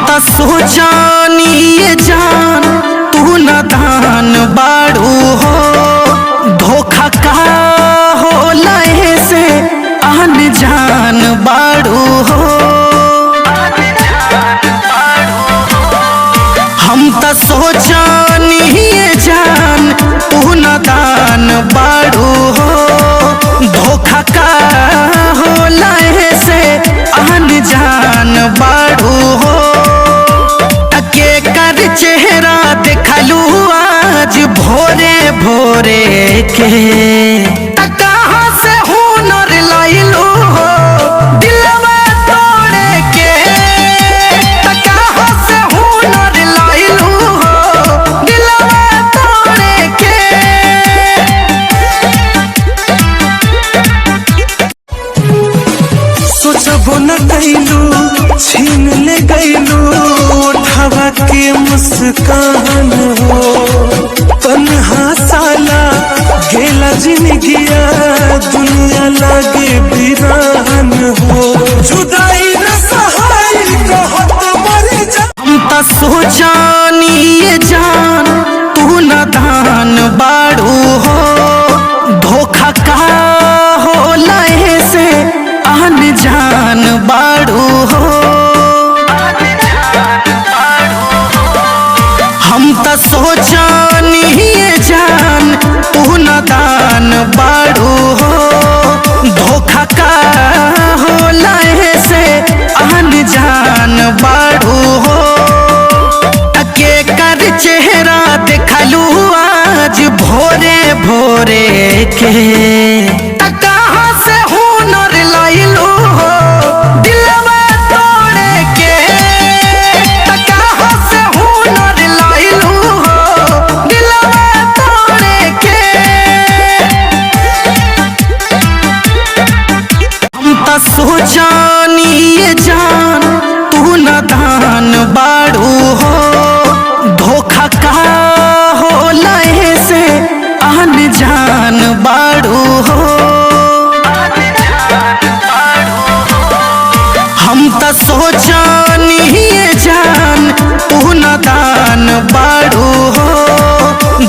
त सोचानिए जान तू नादान बाड़ू हो, धोखा का हो लहे से आन जान बाड़ू हो। हम त सोचानिए जान तू नादान बाड़ू हो, धोखा का हो लहे से आन जान बाड़ू हो। के कर चेहरा देखलू आज भोरे भोरे के, कहाँ से हुनर लैलू हो दिलवा तोड़े के, कहाँ से हुनर लैलू हो दिलवा तोड़े के। सोचबो न कैलू छीन ले गैलू उठावा के मुस्कान हो, तन्हा साला गेला जिंदगिया दुनिया लागे वीरान हो। जुदाई न सहाय कहत मरी जा। हम त सोचानिए जान तू नादान बाड़ू हो, धोखा का हो लहे से आन जान बाड़ू हो। हम त सोचानिए जान तू नादान बाड़ू हो, धोखा का हो लहे से आन जान बाड़ू हो। के कर चेहरा देखलू आज भोरे भोरे के, कहाँ से हुनर लैलू हो दिलवा तोड़े के, कहाँ से हुनर लैलू हो दिलवा तोड़े के। हम त सोचानिए जान तू नादान बाड़ू हो, धोखा का हो लहे से आन जान बाड़ू हो। हम त सोचानिए जान तू नादान बाड़ू हो,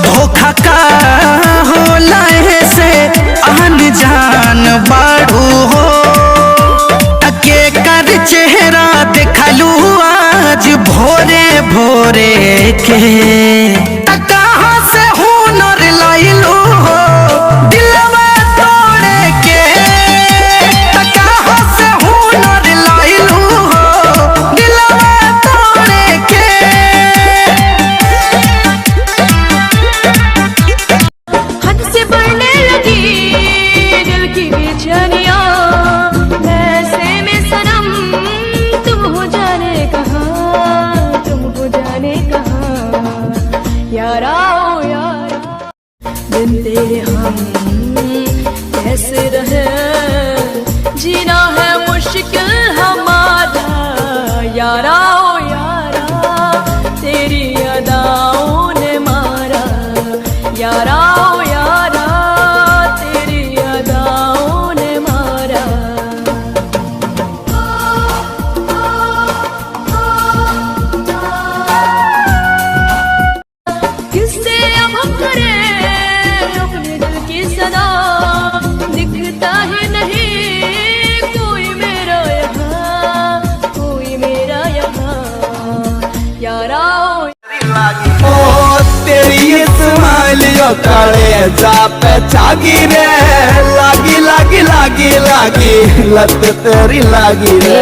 धोखा का हो लहे से आन जान बाड़ू हो। के कर चेहरा देखलू आज भोरे भोरे के, कहाँ से हुनर लैलू हो दिलवा तोड़े के, कहाँ से हुनर लैलू हो दिलवा तोड़े के। हद से बढ़ने लगी दिल की बेचैनियाँ, ऐसे में सनम तुम हो जाने कहाँ, तुम हो जाने कहाँ। यारा ओ यारा बिन तेरे हम कैसे रहे, जीना है मुश्किल हमारा। यारा ओ यारा तेरी अदाओं ने मारा, यारा ओ यारा तेरी अदाओं ने मारा। किससे अब हम करें अपने दिल की सदा, दिखता ही नहीं कोई मेरा यहाँ, कोई मेरा यहाँ। यारा ओ तेरी स्माइलियो काले जापे जागी रे, लागी लागी लागी लागी लत तेरी लागी रे।